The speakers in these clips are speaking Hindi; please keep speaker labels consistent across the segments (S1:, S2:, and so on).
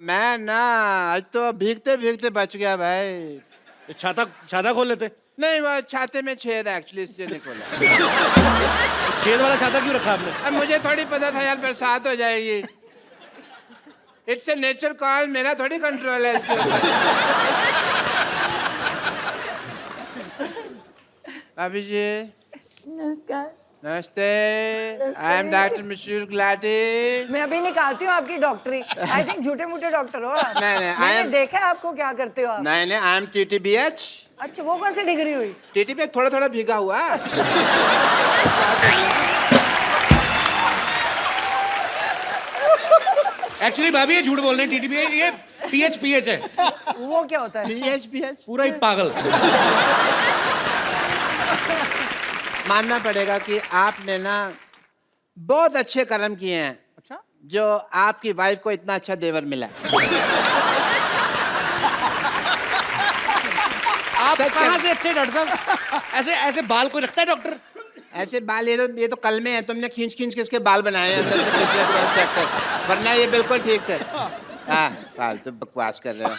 S1: मैं ना आज तो भीगते भीगते बच गया भाई।
S2: छाता छाता खोल लेते।
S1: नहीं वो छाते में छेद है एक्चुअली, इससे नहीं खोला।
S2: छेद वाला छाता क्यों रखा आपने?
S1: अब मुझे थोड़ी पता था यार बरसात हो जाएगी। इट्स ए नेचर कॉल, मेरा थोड़ी कंट्रोल है इसके ऊपर। भाभी जी
S3: नमस्कार।
S1: नमस्ते। आई एम डॉक्टर मिश्र गुलाटी।
S3: मैं अभी निकालती हूँ आपकी डॉक्टरी। आई थिंक झूठे मूठे डॉक्टर हो आप।
S1: नहीं, I
S3: मैंने
S1: am-
S3: देखा है आपको क्या करते हो आप।
S1: नहीं नहीं, आई एम TTBH।
S3: अच्छा वो कौन सी डिग्री हुई?
S1: टीटी पे थोड़ा थोड़ा भीगा हुआ।
S2: एक्चुअली भाभी ये झूठ बोल रहे हैं। टीटीपी ये पीएच है।
S3: वो क्या होता है?
S1: PH
S2: पूरा ही पागल।
S1: मानना पड़ेगा कि आपने ना बहुत अच्छे कर्म किए हैं।
S4: अच्छा,
S1: जो आपकी वाइफ को इतना अच्छा देवर मिला।
S2: आप
S1: सच
S2: कहाँ
S1: है।
S2: से अच्छे डॉक्टर साहब? ऐसे ऐसे बाल कोई रखता है डॉक्टर?
S1: ऐसे बाल ये तो कल में है, तुमने खींच खींच के इसके बाल बनाए हैं अंदर से खींच के क्रॉस चेक कर। वरना ये बिल्कुल ठीक थे। हाँ फालतू बकवास कर रहे हो।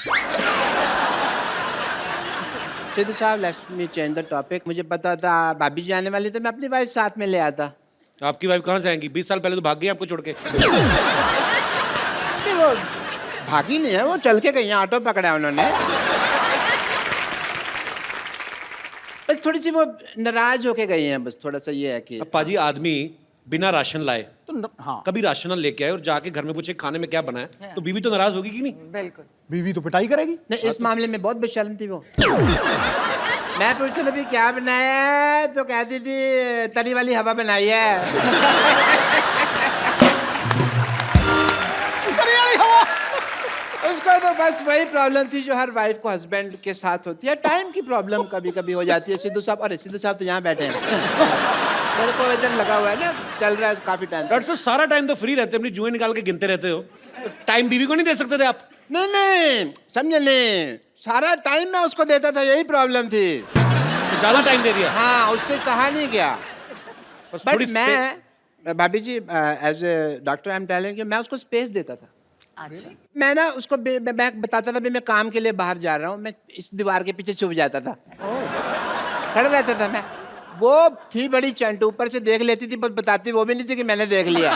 S1: सिद्धू साहब let's me change the topic. मुझे पता था भाभी जी आने वाली, तो मैं अपनी वाइफ साथ में ले आता।
S2: आपकी वाइफ कहाँ से आएंगी? 20 साल पहले तो भाग गई आपको छोड़ के।
S1: नहीं, वो भागी नहीं है, वो चल के गई है, ऑटो पकड़ा उन्होंने। बस थोड़ी सी वो नाराज होके गई हैं, बस थोड़ा सा ये है कि
S2: अब पाजी आदमी बिना राशन लाए
S4: तो हाँ,
S2: कभी राशन लेके आए और जाके घर में पूछे खाने में क्या बना है, तो बीवी तो नाराज होगी कि नहीं?
S3: बिल्कुल।
S4: बीवी तो पिटाई करेगी।
S1: नहीं, इस मामले में बहुत बेशर्म थी वो। मैं पूछता था भी क्या बनाया है, तो कहती थी तरी वाली हवा बनाई है। उसको तो बस वही प्रॉब्लम थी जो हर वाइफ को हस्बैंड के साथ होती है, टाइम की प्रॉब्लम कभी कभी हो जाती है। सिद्धू साहब, अरे सिद्धू साहब तो यहाँ बैठे हैं। मेरे को इधर लगा हुआ है ना, चल रहा है काफी टाइम।
S2: डॉक्टर साहब सारा टाइम तो फ्री रहते, अपनी जुएं निकाल के गिनते रहते हो, तो टाइम बीवी को नहीं दे सकते थे आप?
S1: नहीं नहीं, समझे नहीं, सारा टाइम मैं उसको देता था, यही प्रॉब्लम थी।
S2: तो ज्यादा टाइम दे दिया।
S1: हाँ, उससे सहा नहीं गया।
S2: बस
S1: बट
S2: थोड़ी
S1: मैं भाभी जी as a doctor I am telling you, मैं उसको स्पेस देता था।
S3: अच्छा
S1: मैं ना उसको मैं बताता था भी मैं काम के लिए बाहर जा रहा हूँ, मैं इस दीवार के पीछे छुप जाता था, खड़ा रहता था मैं। वो थी बड़ी चंट, ऊपर से देख लेती थी, बस बताती वो भी नहीं थी कि मैंने देख लिया।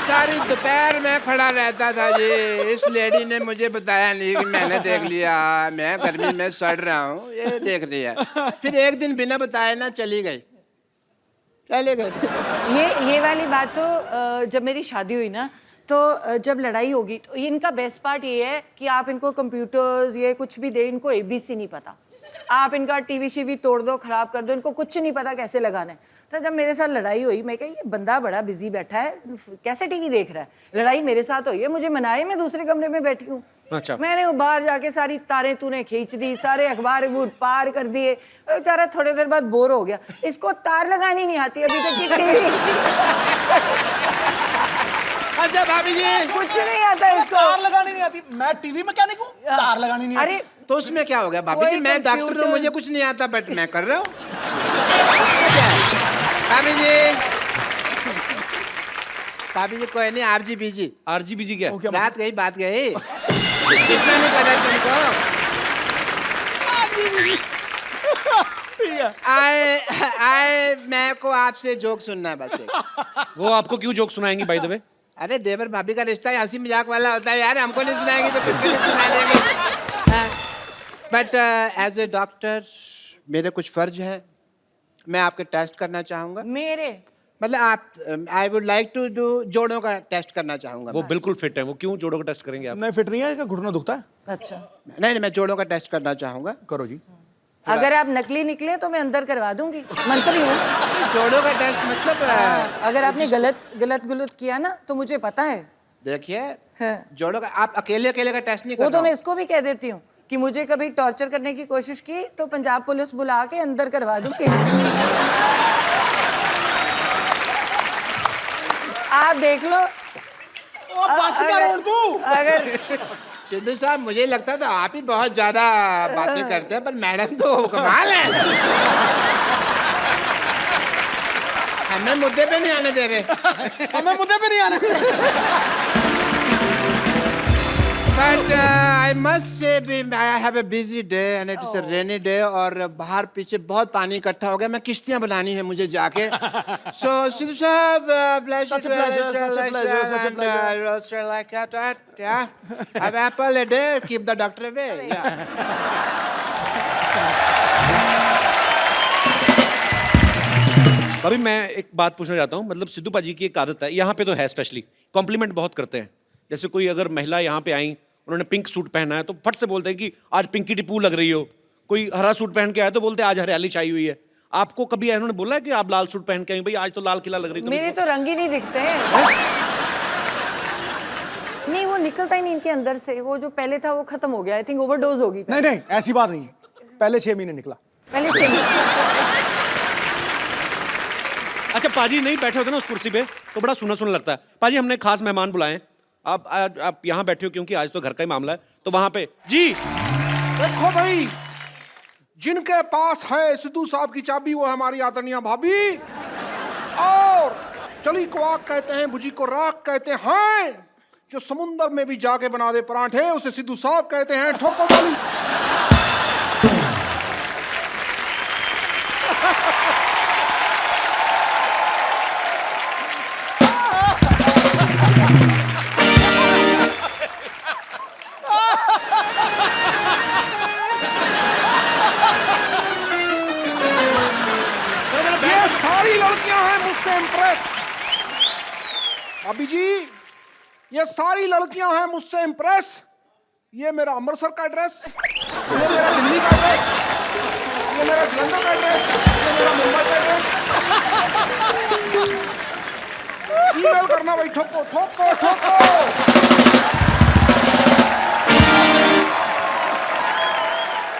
S1: सारी दोपहर में खड़ा रहता था जी। इस लेडी ने मुझे बताया नहीं कि मैंने देख लिया, मैं गर्मी में सड़ रहा हूँ, ये देख लिया। फिर एक दिन बिना बताए ना चली गई, चले गए।
S3: ये वाली बात तो जब मेरी शादी हुई ना, तो जब लड़ाई होगी तो इनका बेस्ट पार्ट ये है कि आप इनको कंप्यूटर्स ये कुछ भी दे, इनको ABC नहीं पता। आप इनका टीवी शीवी तोड़ दो, खराब कर दो, इनको कुछ नहीं पता कैसे लगाना है। तो जब मेरे साथ लड़ाई हुई, मैं कहा ये बंदा बड़ा बिजी बैठा है, कैसे टीवी देख रहा है। लड़ाई मेरे साथ हुई है, मुझे मनाए, मैं दूसरे कमरे में बैठी हूँ।
S2: अच्छा।
S3: मैंने वो बाहर जाके सारी तारें तूने खींच दी, सारे अखबार पार कर दिए। बेचारा थोड़ी देर बाद बोर हो गया, इसको तार लगानी नहीं आती अभी तक की टीवी।
S1: अच्छा भाभी जी,
S3: कुछ नहीं आता इसको।
S4: तार लगानी नहीं आती। मैं टीवी मैकेनिक हूँ, तार लगानी नहीं आती।
S3: अरे
S1: तो उसमें क्या हो गया भाभी जी?
S3: कोई
S1: मैं डॉक्टर हूँ,
S3: computers-
S1: मुझे कुछ नहीं आता, बट मैं कर रहा हूँ। भाभी जी, भाभी जी कोई नहीं, RGBG।
S2: RGBG क्या?
S4: वो क्या
S1: बात गई बात गई। इतना नहीं पता तुमको?
S4: ठीक है।
S1: आए मैं को आपसे जोक सुनना है बस एक।
S2: वो आपको क्यों जोक सुनाएंगी बाय द वे?
S1: अरे देवर भाभी का रिश्ता हंसी मजाक वाला होता है यार, हमको नहीं सुनाएंगे तो किसको नहीं सुना देंगे। बट एज ए डॉक्टर मेरे कुछ फर्ज हैं, मैं आपके टेस्ट करना चाहूँगा।
S3: मेरे
S1: मतलब आप I would like to do जोड़ों का टेस्ट करना चाहूँगा।
S2: वो बिल्कुल फिट है, वो क्यों जोड़ों का टेस्ट करेंगे आप?
S4: नहीं फिट नहीं है, इसका घुटना दुखता है।
S3: अच्छा,
S1: नहीं, मैं जोड़ों का टेस्ट करना चाहूँगा।
S4: करो जी।
S3: अगर आप नकली निकले तो मैं अंदर करवा दूंगी, मंत्री हूँ।
S1: जोड़ों का टेस्ट मतलब
S3: अगर आपने गलत किया ना तो मुझे पता है।
S1: देखिए,
S3: हाँ।
S1: जोड़ों का आप अकेले का टेस्ट नहीं
S3: वो
S1: करना।
S3: तो मैं इसको भी कह देती हूँ कि मुझे कभी टॉर्चर करने की कोशिश की तो पंजाब पुलिस बुला के अंदर करवा दूंगी। आप देख लो।
S4: बस कर तू।
S3: अगर
S1: सिद्धू साहब, मुझे लगता था आप ही बहुत ज्यादा बातें करते हैं, पर मैडम तो कमाल है। हमें मुद्दे पे नहीं आने दे रहे।
S4: हमें मुद्दे पे नहीं आने।
S1: But I must say, I have a busy day and it is a rainy day और बाहर पीछे बहुत पानी इकट्ठा हो गया. मैं किश्तियाँ बनानी है मुझे जाके. So Sidhu साहब,
S4: Such a pleasure, such a pleasure, such a pleasure.
S1: roaster like that, yeah. Have apple a day, keep the doctor away. Yeah.
S2: अभी मैं एक बात पूछना चाहता हूँ. मतलब सिद्धू पाजी की एक आदत है, यहाँ पे तो है स्पेशली, कॉम्प्लीमेंट बहुत करते हैं. जैसे कोई अगर महिला यहाँ पे आई, उन्होंने पिंक सूट पहना है तो फट से बोलते हैं कि आज पिंकी टिप्पू लग रही हो. कोई हरा सूट पहन के आया तो बोलते हैं आज हरियाली छाई हुई है. आपको कभी उन्होंने बोला है कि आप लाल सूट पहन के आई, भाई आज तो लाल किला लग रही है?
S3: मेरे तो रंग ही नहीं दिखते हैं. नहीं, वो निकलता ही नहीं इनके अंदर से. वो जो पहले था वो खत्म हो गया. आई थिंक ओवरडोज होगी.
S4: नहीं नहीं, ऐसी बात नहीं है. पहले 6 महीने निकला.
S3: पहले से
S2: अच्छा, पाजी नहीं बैठे होते ना उस कुर्सी पे तो बड़ा सुना सुना लगता है. पाजी हमने खास मेहमान बुलाए हैं. आप यहाँ बैठे हो क्योंकि आज तो घर का ही मामला है. तो वहां पे जी
S5: देखो भाई, जिनके पास है सिद्धू साहब की चाबी वो है हमारी आदरणीय भाभी. और चली को आग कहते हैं, भुजी को राख कहते हैं. जो समुंदर में भी जाके बना दे पराठे उसे सिद्धू साहब कहते हैं. ठोको वाली. ये सारी लड़कियां हैं मुझसे इम्प्रेस. भाभी जी, ये सारी लड़कियां हैं मुझसे इम्प्रेस. ये मेरा अमृतसर का एड्रेस, ये मेरा दिल्ली का एड्रेस, ये मेरा जलंधर का एड्रेस, ये मेरा मुंबई का एड्रेस. ईमेल करना भाई. ठोको ठोको ठोको.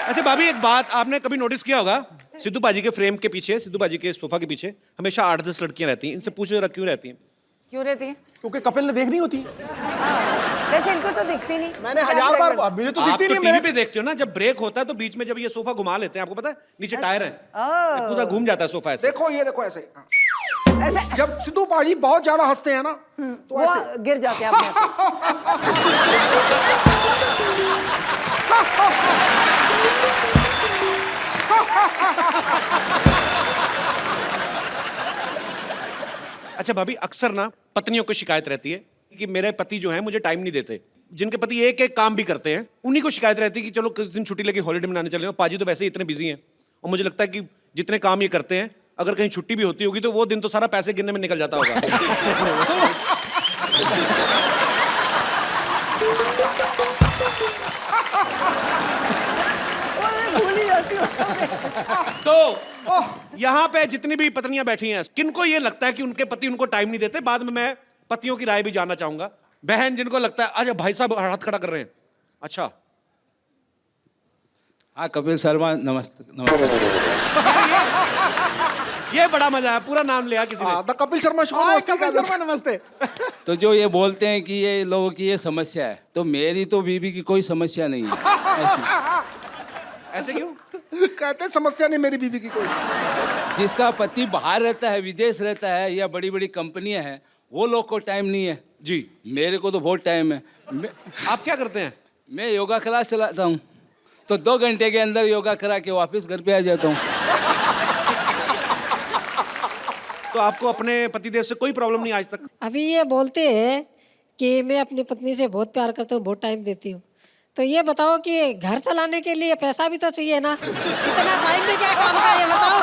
S2: अच्छा भाभी, एक बात आपने कभी नोटिस किया होगा, सिद्धू पाजी के फ्रेम के पीछे, सिद्धू पाजी के सोफा के पीछे हमेशा 8-10 लड़कियां रहती हैं. इनसे पूछो जरा क्यों रहती हैं?
S3: क्यों रहती है?
S4: क्योंकि कपिल ने देखनी होती.
S3: वैसे इनको तो दिखती नहीं.
S4: मैंने 1000 बार, मुझे तो
S2: आप
S4: दिखती
S2: तो
S4: नहीं.
S2: टीवी पे देखते हो ना, जब ब्रेक होता है तो बीच में जब ये सोफा घुमा लेते हैं, आपको पता है नीचे टायर है, पूरा घूम जाता है सोफा ऐसे.
S5: देखो ये देखो ऐसे.
S3: ऐसे
S5: जब सिद्धू पाजी बहुत ज्यादा हंसते हैं ना तो
S3: वो
S5: ऐसे
S3: गिर जाते हैं अपने आप.
S2: अच्छा भाभी, अक्सर ना पत्नियों को शिकायत रहती है कि मेरे पति जो है मुझे टाइम नहीं देते. जिनके पति एक एक काम भी करते हैं उन्हीं को शिकायत रहती है कि चलो किस दिन छुट्टी लेके हॉलीडे मनाने चले. पाजी तो वैसे ही इतने बिजी हैं और मुझे लगता है कि जितने काम ये करते हैं, अगर कहीं छुट्टी भी होती होगी तो वो दिन तो सारा पैसे गिनने में निकल जाता होगा.
S3: भूल ही जाती हूँ.
S2: तो यहाँ पे जितनी भी पत्नियां बैठी हैं, किनको ये लगता है कि उनके पति उनको टाइम नहीं देते? बाद में मैं पतियों की राय भी जानना चाहूंगा. बहन जिनको लगता है, अच्छा भाई साहब हाथ खड़ा कर रहे हैं. अच्छा
S6: हाँ, कपिल शर्मा, नमस्ते. नमस्ते.
S2: ये बड़ा मजा है. पूरा नाम लिया किसी ने.
S5: The Kapil Sharma show. नमस्ते
S4: कपिल शर्मा, नमस्ते.
S6: तो जो ये बोलते हैं कि ये लोगों की ये समस्या है, तो मेरी तो बीबी की कोई समस्या नहीं है ऐसी.
S2: ऐसे क्यों?
S5: कहते समस्या नहीं मेरी बीवी की कोई.
S6: जिसका पति बाहर रहता है, विदेश रहता है, या बड़ी बड़ी कंपनियां हैं, वो लोग को टाइम नहीं है.
S2: जी,
S6: मेरे को तो बहुत टाइम है.
S2: आप क्या करते हैं?
S6: मैं योगा क्लास चलाता हूँ, तो 2 घंटे के अंदर योगा करा के वापस घर पे आ जाता हूँ.
S2: तो आपको अपने पतिदेव से कोई प्रॉब्लम नहीं आज तक?
S7: अभी ये बोलते हैं कि मैं अपनी पत्नी से बहुत प्यार करता हूँ, बहुत टाइम देती हूँ. तो ये बताओ कि घर चलाने के लिए पैसा भी तो चाहिए ना. इतना टाइम में क्या काम का, ये बताओ.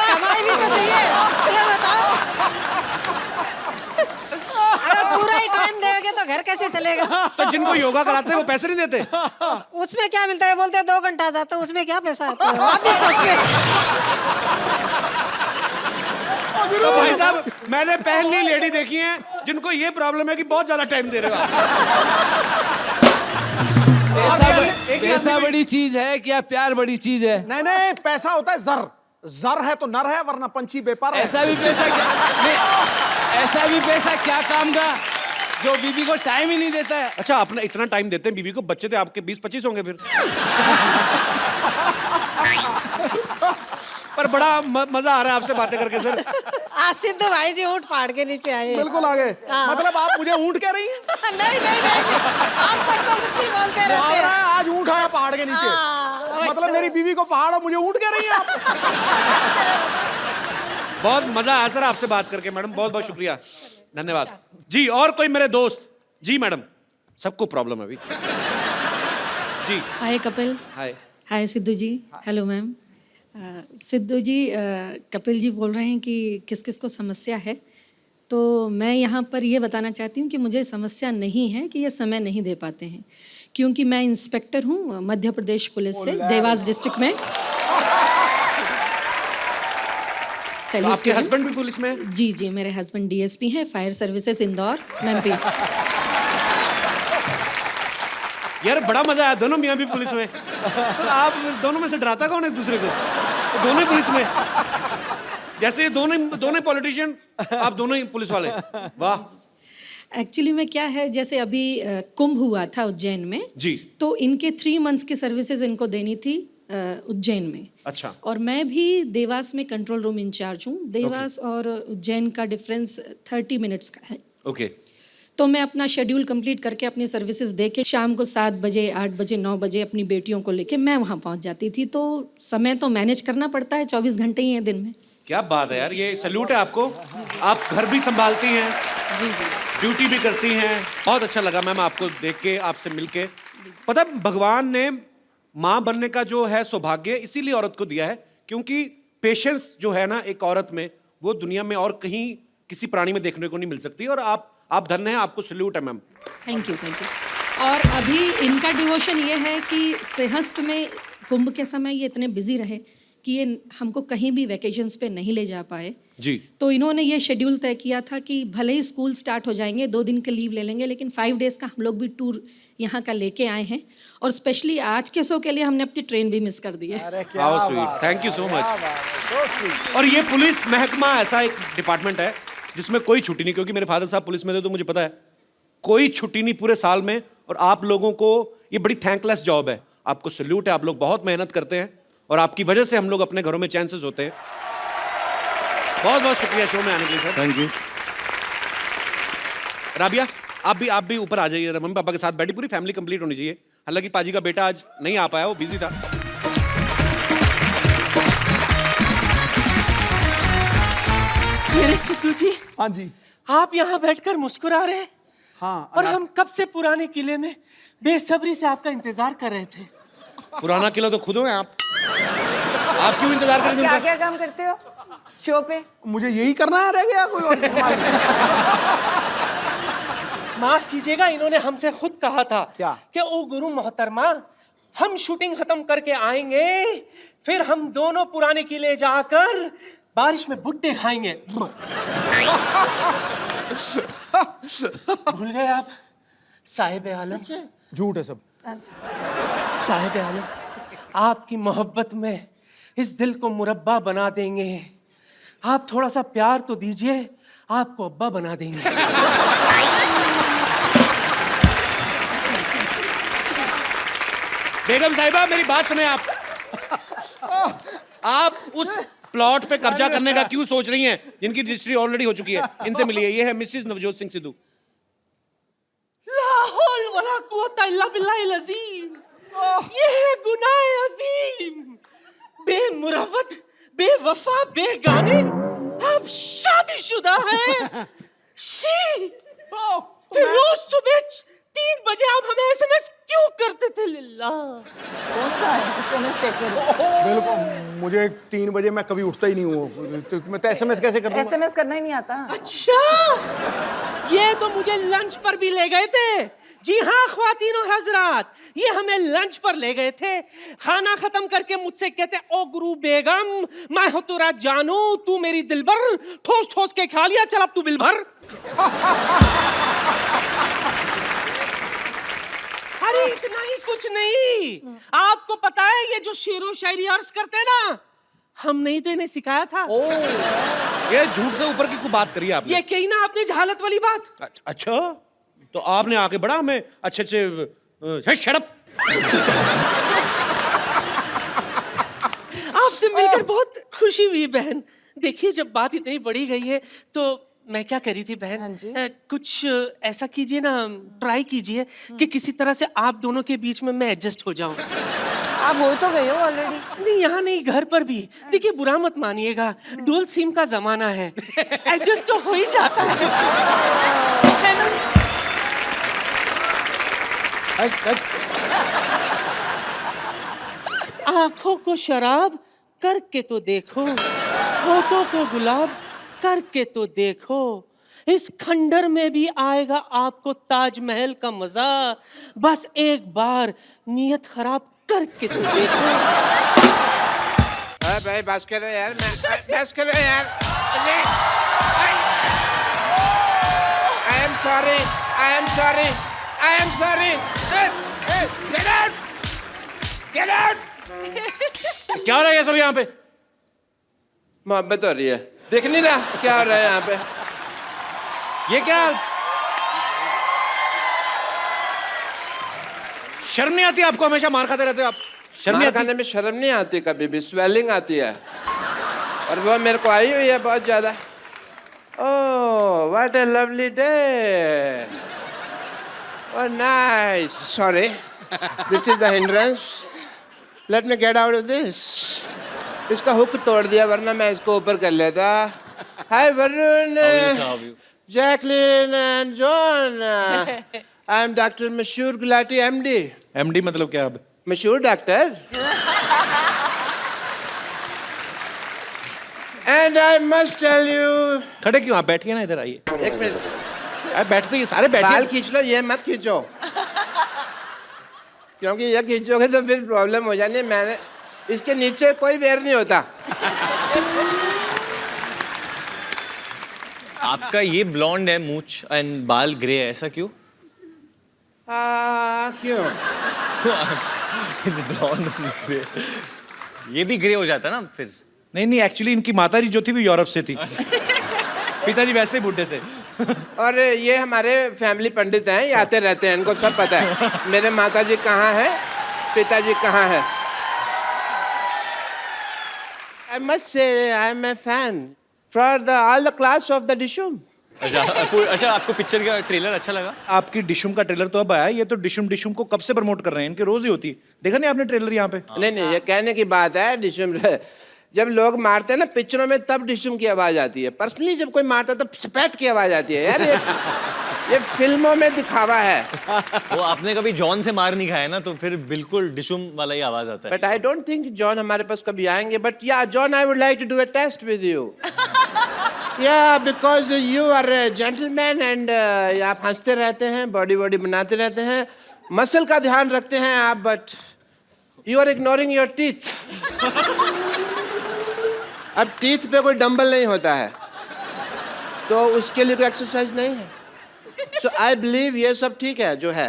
S7: कमाई भी तो चाहिए, ये बताओ. अगर पूरा ही टाइम देोगे तो घर कैसे चलेगा?
S2: तो जिनको योगा कराते हैं वो पैसे नहीं देते?
S7: उसमें क्या मिलता है? बोलते हैं 2 घंटा जाता हूँ, उसमें क्या पैसा आता है? आप भी सोचिए.
S2: तो भाई साहब, मैंने पहली लेडी देखी है जिनको ये प्रॉब्लम है कि बहुत ज्यादा टाइम दे रहे हो.
S6: पैसा बड़ी चीज है क्या प्यार बड़ी चीज है?
S4: नहीं नहीं, पैसा होता है जर. जर है तो नर है, वरना पंछी बेपार है.
S6: ऐसा भी पैसा क्या नहीं, ऐसा भी पैसा क्या काम का जो बीबी को टाइम ही नहीं देता है.
S2: अच्छा, अपना इतना टाइम देते हैं बीवी को. बच्चे थे आपके 20-25 होंगे फिर. पर बड़ा मजा आ रहा है आपसे बातें करके सर।
S7: आज सिद्धू भाई जी ऊँट फाड़ के नीचे आए।
S5: बिल्कुल आगे।
S7: हाँ।
S5: मतलब आप मुझे ऊँट कह रही हैं?
S7: नहीं नहीं नहीं, आप सबको कुछ भी बोलते
S5: आ
S7: रहते
S5: रहा
S7: हैं।
S5: है, आज ऊँट आया पहाड़ के नीचे।
S7: हाँ,
S5: मतलब मेरी बीवी को पहाड़ और मुझे ऊँट कह रही हैं आप?
S2: बहुत मजा आया सर आपसे बात करके मैडम, बहुत बहुत शुक्रिया, धन्यवाद जी। और कोई मेरे दोस्त? जी मैडम, सबको प्रॉब्लम है अभी। जी
S8: hi Kapil.
S2: Hi.
S8: Hi Sidhu ji. Hello ma'am. Sidhu ji, Kapil ji बोल रहे हैं कि किस किस को समस्या है, तो मैं यहाँ पर ये बताना चाहती हूँ कि मुझे समस्या नहीं है कि ये समय नहीं दे पाते हैं, क्योंकि मैं इंस्पेक्टर हूँ मध्य प्रदेश पुलिस से, देवास डिस्ट्रिक्ट में।
S2: तो आपके हस्बैंड भी पुलिस में है?
S8: जी जी, मेरे हस्बैंड डीएसपी हैं, फायर सर्विसेज इंदौर में भी।
S2: यार बड़ा मजा आया, दोनों मियाँ भी पुलिस में। तो आप दोनों में से डराता कौन है एक दूसरे को? तो दोनों ही पुलिस में, जैसे ये दोनों पॉलिटिशियन, आप दोनों ही पुलिस वाले। वाह।
S8: एक्चुअली में क्या है, जैसे अभी कुंभ हुआ था उज्जैन में
S2: जी,
S8: तो इनके 3 मंथ्स की सर्विसेज इनको देनी थी उज्जैन में।
S2: अच्छा।
S8: और मैं भी देवास में कंट्रोल रूम इंचार्ज हूँ। देवास और उज्जैन का डिफरेंस 30 मिनट्स का है।
S2: ओके।
S8: तो मैं अपना शेड्यूल कंप्लीट करके अपनी सर्विसेज दे के शाम को 7 बजे 8 बजे 9 बजे अपनी बेटियों को लेके मैं वहाँ पहुँच जाती थी। तो समय तो मैनेज करना पड़ता है, 24 घंटे ही हैं दिन में।
S2: क्या बात है यार, ये सैल्यूट है आपको। आप घर भी संभालती हैं, ड्यूटी भी करती हैं। बहुत अच्छा लगा मैम आपको देख के, आपसे मिलके। पता है, भगवान ने माँ बनने का जो है सौभाग्य इसीलिए औरत को दिया है, क्योंकि पेशेंस जो है ना एक औरत में, वो दुनिया में और कहीं किसी प्राणी में देखने को नहीं मिल सकती। और आप धन्य हैं, आपको सैल्यूट है ma'am.
S8: Thank you thank you. और अभी इनका डिवोशन ये है कि सिंहस्थ में कुंभ के समय ये इतने बिजी रहे कि ये हमको कहीं भी वैकेशंस पे नहीं ले जा पाए
S2: जी।
S8: तो इन्होंने ये शेड्यूल तय किया था कि भले ही स्कूल स्टार्ट हो जाएंगे, 2 दिन के लीव ले लेंगे, लेकिन 5 डेज का हम लोग भी टूर यहाँ का लेके आए हैं। और स्पेशली आज के शो के लिए हमने अपनी ट्रेन भी मिस कर दी है।
S2: How sweet, thank you so much. और ये पुलिस महकमा ऐसा एक डिपार्टमेंट है जिसमें कोई छुट्टी नहीं, क्योंकि मेरे फादर साहब पुलिस में थे तो मुझे पता है कोई छुट्टी नहीं पूरे साल में। और आप लोगों को ये बड़ी थैंकलेस जॉब है, आपको सैल्यूट है। आप लोग बहुत मेहनत करते हैं और आपकी वजह से हम लोग अपने घरों में चैन से सोते हैं। बहुत बहुत शुक्रिया शो में आने के लिए सर।
S6: Thank you.
S2: राबिया, आप भी ऊपर आ जाइए, मम्मी पापा के साथ बैठी, पूरी फैमिली कंप्लीट होनी चाहिए। हालांकि पाजी का बेटा आज नहीं आ पाया, वो बिजी था।
S9: मेरे सिद्धू जी,
S5: हाँ जी।
S9: आप यहाँ बैठकर मुस्कुरा रहे हैं।
S5: हाँ।
S9: और हम कब से पुराने किले में बेसब्री से आपका इंतजार कर रहे थे।
S2: पुराना किला तो खुद हो हैं आप क्यों इंतजार करेंगे?
S3: क्या क्या काम करते हो शो पे?
S5: मुझे यही करना है, रह गया कोई और?
S9: माफ कीजिएगा, इन्होंने हमसे खुद कहा था
S5: क्या?
S9: कि ओ गुरु मोहतरमा, हम शूटिंग खत्म करके आएंगे, फिर हम दोनों पुराने किले जाकर बारिश में भुट्टे खाएंगे। भूल गए आप साहिब आलम?
S5: झूठ है सब।
S9: साहिब आलम, आपकी मोहब्बत में इस दिल को मुरब्बा बना देंगे। आप थोड़ा सा प्यार तो दीजिए, आपको अब्बा बना देंगे।
S2: बेगम साहिबा, मेरी बात सुने। आप उस प्लॉट पे कब्जा करने का क्यों सोच रही हैं जिनकी रजिस्ट्री ऑलरेडी हो चुकी है? इनसे मिलिए, ये है मिसेस नवजोत सिंह सिद्धू।
S9: ला हौल वला कुव्वता इल्ला बिल्लाहिल अज़ीम। ये है गुनाह अजीम। बेमुरवत, बेवफा, बेगाने, आप शादीशुदा हैं। शी, फिर रोज सुबह 3 बजे आप हमें एसएमएस क्यों करते थे? लिल्ला
S3: कौन सा है SMS चेक करो।
S5: बिल्कुल, मुझे 3 बजे मैं कभी उठता ही नहीं हूँ, तो मैं तो SMS कैसे कर दूंगा?
S3: SMS करना ही नहीं आता।
S9: अच्छा, ये तो मुझे लंच पर भी ले गए थे। जी हाँ ख्वातीन और हजरात, ये हमें लंच पर ले गए थे। खाना खत्म करके मुझसे कहते, ओ गुरु बेगम, मैं हो तेरा जानू, तू मेरी दिलबर, ठोस ठोस के खा लिया, चल अब तू बिल भर। अरे इतना ही कुछ नहीं, आपको पता है ये जो शेरो शायरी अर्ज करते हैं ना, हमने ही तो इन्हें सिखाया था।
S2: ये झूठ से ऊपर की कोई बात करी आपने?
S9: ये कही ना आपने जहालत वाली बात।
S2: अच्छा, तो आपने आके बड़ा हमें अच्छे शट अप।
S9: आपसे मिलकर बहुत खुशी हुई बहन। देखिए जब बात इतनी बड़ी गई है तो मैं क्या करी थी बहन,
S3: हाँ जी।
S9: कुछ ऐसा कीजिए ना, ट्राई कीजिए कि किसी तरह से आप दोनों के बीच में मैं एडजस्ट हो जाऊं।
S3: आप हो तो गए हो ऑलरेडी।
S9: नहीं यहाँ नहीं, घर पर भी। देखिए बुरा मत मानिएगा, डुअल सिम का जमाना है, एडजस्ट तो हो ही जाता है ना? आंखों को शराब करके तो देखो, होठों को गुलाब करके तो देखो, इस खंडर में भी आएगा आपको ताजमहल का मजा, बस एक बार नियत खराब करके तो देखो।
S1: अरे भाई बस करो यार, बस करो यार। I am sorry, I am sorry, I am sorry. Hey, get out, get out.
S2: क्या हो रहा है ये सब यहाँ पे?
S1: मोहब्बत हो रही है, देख नहीं रहा क्या हो रहा है यहाँ पे?
S2: ये क्या? शर्म नहीं आती आपको? हमेशा मार खाते रहते हो आप। शर्म नहीं
S1: मार
S2: आती?
S1: खाने में शर्म नहीं आती, कभी भी स्वेलिंग आती है, और वो मेरे को आई हुई है बहुत ज्यादा। Oh what a lovely day, oh nice, sorry this is the hindrance, let me get out of this. इसका हुक तोड़ दिया, वरना मैं इसको ऊपर कर लेता। Hi Varun, Jacqueline and John, I am doctor मशहूर गुलाटी एमडी।
S2: एमडी मतलब क्या? अब
S1: मशहूर doctor. And I must tell you.
S2: खड़े क्यों? आप बैठिए ना, इधर आइए।
S1: एक मिनट,
S2: अरे बैठते ही सारे
S1: बाल
S2: बैठिए।
S1: खींच लो, ये मत खींचो, क्योंकि ये खींचोगे तो फिर प्रॉब्लम हो जानी है। मैंने इसके नीचे कोई वेर नहीं होता।
S10: आपका ये ब्लॉन्ड है मूंछ एंड बाल ग्रे है, ऐसा क्यों?
S1: क्यों?
S10: ब्लॉन्ड ग्रे, ये भी ग्रे हो जाता है ना फिर।
S2: नहीं नहीं, एक्चुअली इनकी माताजी जो थी वो यूरोप से थी। पिताजी वैसे ही बूढ़े थे।
S1: और ये हमारे फैमिली पंडित हैं, ये आते रहते हैं, इनको सब पता है मेरे माताजी कहाँ है, पिताजी कहाँ है। I must say I am a fan for all the class of the Dishum.
S10: अच्छा आपको पिक्चर का ट्रेलर अच्छा लगा?
S2: आपकी डिशुम का ट्रेलर तो अब आया, ये तो डिशुम डिशुम को कब से प्रमोट कर रहे हैं, इनके रोज ही होती है। देखा नहीं आपने ट्रेलर यहाँ पे?
S1: नहीं नहीं, ये कहने की बात है, डिशुम जब लोग मारते हैं ना पिक्चरों में, तब डिशुम की आवाज आती है। पर्सनली जब कोई मारता है तब सपैट की आवाज आती है। यार ये फिल्मों में दिखावा है।
S10: वो आपने कभी जॉन से मार नहीं खाया ना, तो फिर बिल्कुल डिशुम वाला ही आवाज आता है।
S1: But I don't think John हमारे पास कभी आएंगे। But yeah John, I would like to do a test with you. Yeah because you are a gentleman and आप हंसते रहते हैं, बॉडी बॉडी बनाते रहते हैं, मसल का ध्यान रखते हैं आप, but you are ignoring your teeth. अब टीथ पे कोई डंबल नहीं होता है, तो उसके लिए कोई एक्सरसाइज नहीं है। सो आई बिलीव ये सब ठीक है जो है,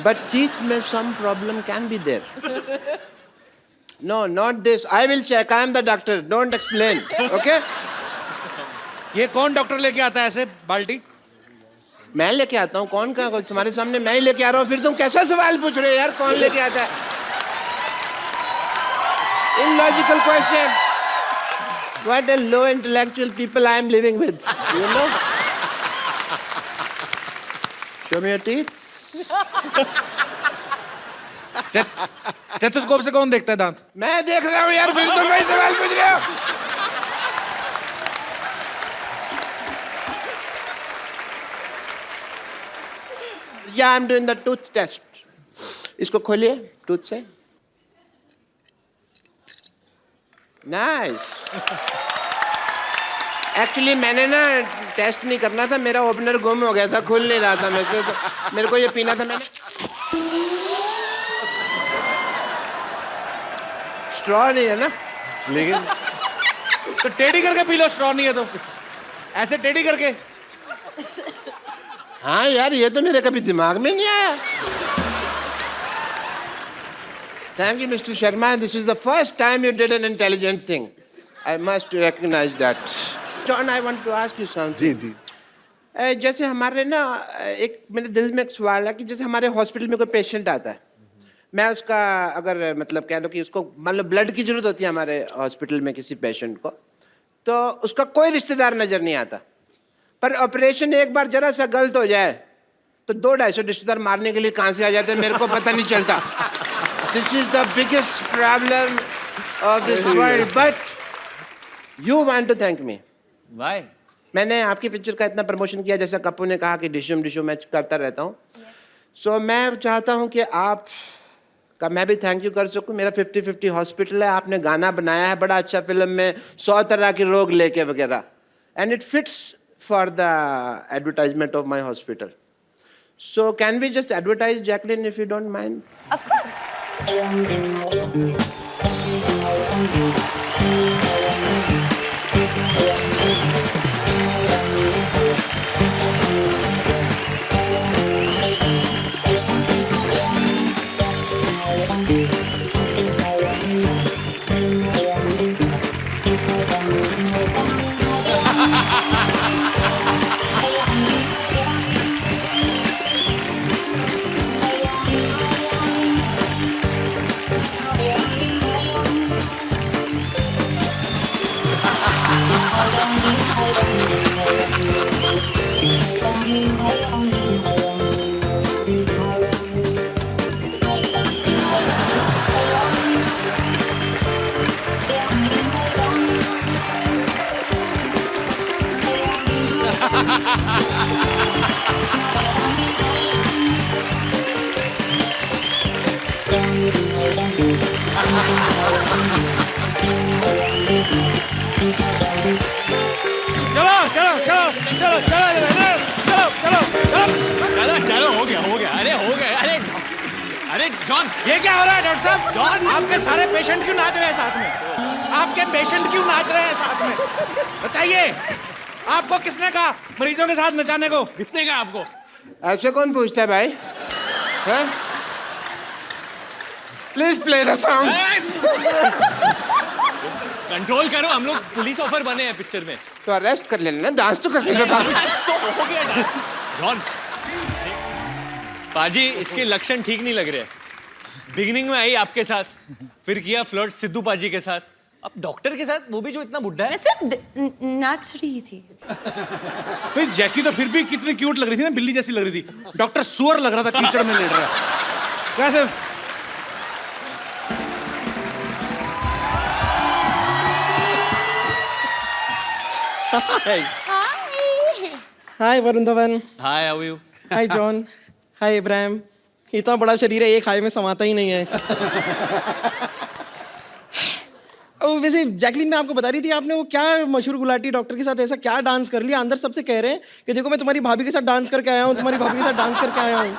S1: बट टीथ में some problem can be there. No not this, I will check, I am the doctor, don't explain, okay?
S2: ये कौन डॉक्टर लेके आता है ऐसे बाल्टी?
S1: मैं लेके आता हूँ। कौन का? तुम्हारे सामने मैं ही लेके आ रहा हूँ, फिर तुम कैसा सवाल पूछ रहे हो यार, कौन लेके आता है? Illogical question. What a low intellectual people I am living with, you know? Show me your teeth.
S2: Stethoscope से कौन देखता है दांत?
S1: मैं देख रहा हूँ यार, फिर तुम वही सवाल पूछ रहे हो। Yeah, I'm doing the tooth test. इसको खोलिए टूथ से। नाइस। एक्चुअली मैंने ना टेस्ट नहीं करना था, मेरा ओपनर गुम हो गया था, खुल नहीं रहा था मेरे को, तो मेरे को ये पीना था। मैंने स्ट्रॉ नहीं है ना,
S2: लेकिन तो टेढ़ी करके पी लो, स्ट्रॉ नहीं है तो ऐसे टेढ़ी करके।
S1: हाँ यार, ये तो मेरे कभी दिमाग में नहीं आया। Thank you, Mr. Sharma. This is the first time you did an intelligent thing. I must recognize that. John, I want to ask you something.
S2: जी जी।
S1: जैसे हमारे ना एक मेरे दिल में एक सवाल है कि जैसे हमारे हॉस्पिटल में कोई पेशेंट आता है, मैं उसका अगर मतलब कह लो कि उसको मतलब ब्लड की जरूरत होती है हमारे हॉस्पिटल में किसी पेशेंट को, तो उसका कोई रिश्तेदार नजर नहीं आता, पर ऑपरेशन एक बार जरा सा गलत हो जाए तो 200-250 रिश्तेदार मारने के लिए कहाँ से आ जाते हैं मेरे को पता नहीं चलता. This is the biggest problem of this world. But you want to thank me.
S10: Why?
S1: मैंने आपकी पिक्चर का इतना प्रमोशन किया, जैसा कप्पू ने कहा कि डिशुम डिशुम मैं करता रहता हूँ. सो मैं चाहता हूँ कि आप का मैं भी थैंक यू कर सकूँ. मेरा 50-50 हॉस्पिटल है, आपने गाना बनाया है बड़ा अच्छा फिल्म में 100 तरह के रोग लेके वगैरह, and it fits for the advertisement of my hospital. So can we just advertise Jacqueline if you don't mind.
S3: Of course.
S10: चलो हो गया. अरे हो गया. अरे जॉन,
S2: ये क्या हो रहा है डॉक्टर साहब? जॉन, आपके सारे पेशेंट क्यों नाच रहे हैं साथ में? आपके पेशेंट क्यों नाच रहे हैं साथ में? बताइए, आपको किसने कहा मरीजों के साथ नचाने को?
S10: किसने कहा आपको?
S1: ऐसे कौन पूछता है भाई? Please play the song.
S10: Control करो, हम लोग पुलिस ऑफर बने हैं पिक्चर में.
S1: तो अरेस्ट कर लेना, डांस तो करने के बाद.
S10: हो गया जॉन. पाजी, इसके लक्षण ठीक नहीं लग रहे. बिगिनिंग में आई आपके साथ, फिर किया फ्लर्ट सिद्धू पाजी के साथ, अब डॉक्टर के साथ, वो भी जो इतना बुड्ढा है.
S3: मैं सिर्फ नाच रही थी.
S2: भाई जैकी तो फिर भी कितनी क्यूट लग रही थी ना, बिल्ली जैसी लग रही थी. डॉक्टर सुअर लग रहा था, कीचड़ में लेट रहा है. कैसे?
S9: Hi Varun Dhawan.
S10: Hi, how you?
S9: Hi John. Hi Ibrahim. इतना बड़ा शरीर है, एक हाय में समाता ही नहीं है. वैसे जैकलिन, मैं आपको बता रही थी, आपने वो क्या मशहूर गुलाटी डॉक्टर के साथ ऐसा क्या डांस कर लिया? अंदर सबसे कह रहे हैं कि देखो मैं तुम्हारी भाभी के साथ डांस करके आया हूँ, तुम्हारी भाभी के साथ डांस करके आया हूँ.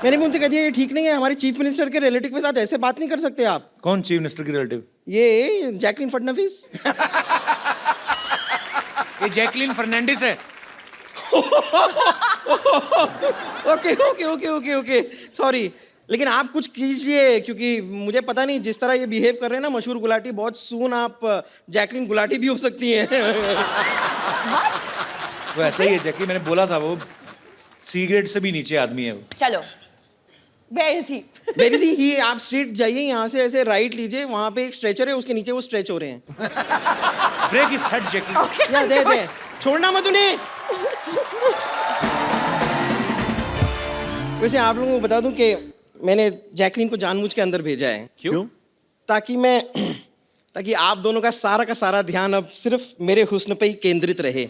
S9: मैंने भी उनसे कह दिया ये ठीक नहीं है, हमारे चीफ मिनिस्टर के रिलेटिव के साथ ऐसे बात नहीं कर सकते आप.
S2: कौन चीफ मिनिस्टर की रिलेटिव?
S9: ये जैकलिन फडणवीस.
S2: ये जैकलिन फर्नांडिस है.
S9: Okay okay okay okay okay sorry, लेकिन आप कुछ कीजिए, क्योंकि मुझे पता नहीं जिस तरह ये बिहेव कर रहे हैं ना मशहूर गुलाटी, बहुत सून आप जैकलिन गुलाटी भी हो सकती हैं.
S2: वो ऐसा ही है जैकी, मैंने बोला था, वो सी ग्रेड से भी नीचे आदमी है वो.
S3: चलो, Where is he?
S9: वेरी सी ही, आप स्ट्रीट जाइए, यहाँ से ऐसे राइट लीजिए, वहाँ पे एक स्ट्रेचर है, उसके नीचे वो स्ट्रेच हो रहे हैं.
S2: ब्रेक इज हेड जैकी.
S9: या दे छोड़ना मत उन्हें. वैसे आप लोगों को बता दूं कि मैंने जैकलिन को जानबूझ के अंदर भेजा है.
S10: क्यों?
S9: ताकि आप दोनों का सारा ध्यान अब सिर्फ मेरे हुस्न पे ही केंद्रित रहे.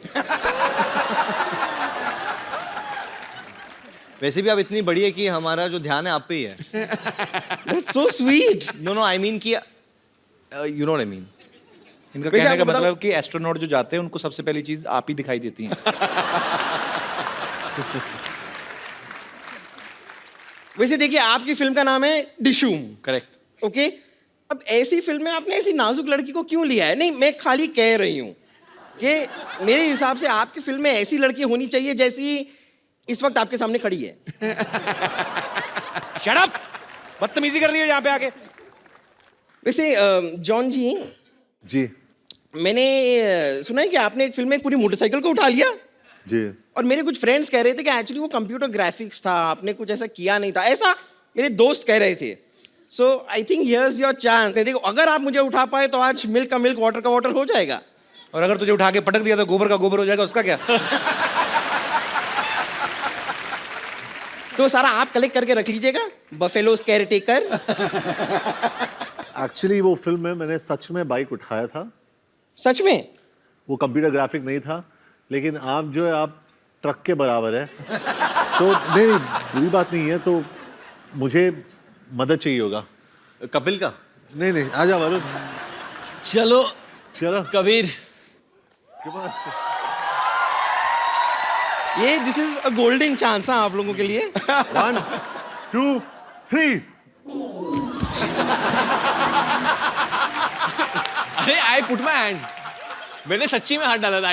S10: वैसे भी आप इतनी बड़ी है कि हमारा जो ध्यान है आप पे ही है.
S9: That's so sweet.
S10: No I mean कि you know what I mean.
S2: इनका
S9: वैसे
S2: कहने का
S9: आपको
S2: मतलब कि एस्ट्रोनॉट जो जाते हैं उनको सबसे पहली चीज आप ही दिखाई देती हैं.
S9: वैसे देखिए, आपकी फिल्म का नाम है डिशूम.
S10: करेक्ट.
S9: ओके, अब ऐसी फिल्म में आपने ऐसी नाजुक लड़की को क्यों लिया है? नहीं, मैं खाली कह रही हूँ कि मेरे हिसाब से आपकी फिल्म में ऐसी लड़की होनी चाहिए जैसी इस वक्त आपके सामने खड़ी है.
S2: शट अप, बदतमीजी कर रही हो यहाँ पे आके.
S9: वैसे जॉन जी, मैंने सुना है कि आपने एक फिल्म में एक पूरी मोटरसाइकिल को उठा लिया.
S11: जी.
S9: और मेरे कुछ फ्रेंड्स कह रहे थे कि एक्चुअली वो कंप्यूटर ग्राफिक्स था, आपने कुछ ऐसा किया नहीं था, ऐसा मेरे दोस्त कह रहे थे. So I think here's your chance. देखो अगर आप मुझे उठा पाए तो आज मिल्क का मिल्क, वाटर का वाटर हो जाएगा।
S2: और अगर तुझे उठा के पटक दिया तो गोबर का गोबर हो जाएगा, उसका क्या?
S9: तो सारा आप कलेक्ट करके रख लीजिएगा, बफेलोज केयर टेकर।
S11: एक्चुअली वो फिल्म में मैंने सच में बाइक उठाया था।
S9: सच में?
S11: वो कंप्यूटर ग्राफिक नहीं था, लेकिन आप जो है आप ट्रक के बराबर है। तो नहीं बुरी बात नहीं है, तो मुझे मदद चाहिए होगा।
S10: कपिल का?
S11: नहीं आ जा वरुण।
S10: चलो
S11: चलो
S10: कबीर।
S9: ये this is a golden chance है आप लोगों के लिए।
S11: 1 2 3।
S10: अरे आई पुट माय हैंड। मैंने सच्ची में हाथ डाला था।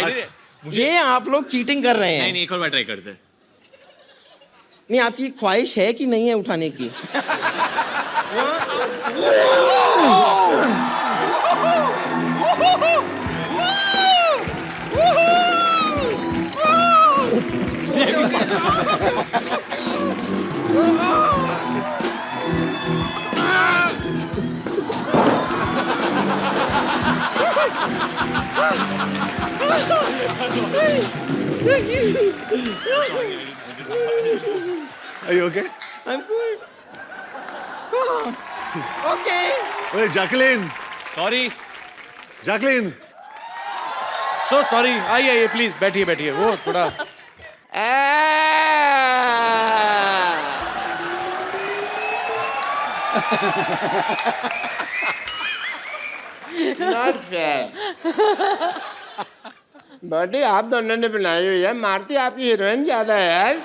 S9: ये आप लोग चीटिंग कर रहे हैं।
S10: नहीं एक और बार ट्राई करते हैं।
S9: नहीं आपकी ख्वाहिश है कि नहीं है उठाने की?
S11: Are you okay?
S9: I'm good. Okay.
S11: Hey, Jacqueline.
S10: Sorry.
S11: Jacqueline.
S2: So sorry. आइए प्लीज, बैठिए। वो थोड़ा
S1: नॉट फेयर। बॉडी आप दोनों ने बनाई हुई है, मारती आपकी हीरोइन ज्यादा है यार।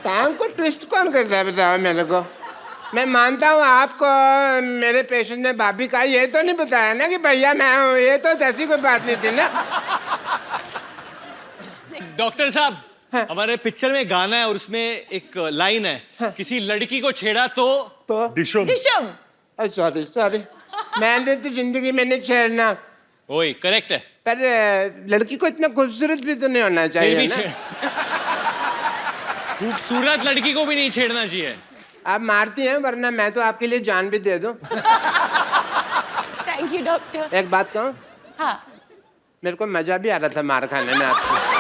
S1: टांग को ट्विस्ट कौन करता है बताओ मेरे को। मैं मानता हूँ आपको मेरे पेशेंट ने भाभी का ये तो नहीं बताया ना कि भैया मैं हूँ, ये तो ऐसी कोई बात नहीं थी ना।
S10: डॉक्टर साहब, हमारे पिक्चर में गाना है और उसमें एक लाइन है, किसी लड़की को छेड़ा तो
S11: डिशम।
S1: सॉरी मैंने तो जिंदगी में नहीं छेड़ना।
S10: ओए करेक्ट है।
S1: पर लड़की को इतना खूबसूरत भी तो नहीं होना चाहिए
S10: भी
S1: ना।
S10: खूबसूरत लड़की को भी नहीं छेड़ना चाहिए।
S1: आप मारती हैं, वरना मैं तो आपके लिए जान भी दे दूं।
S3: Thank you doctor.
S1: एक बात कहूं?
S3: हाँ।
S1: मेरे को मजा भी आ रहा था मार खाने में आपसे।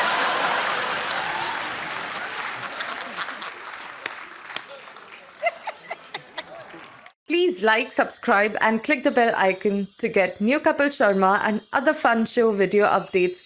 S12: Please like, subscribe and click the bell icon to get new Kapil Sharma and other fun show video updates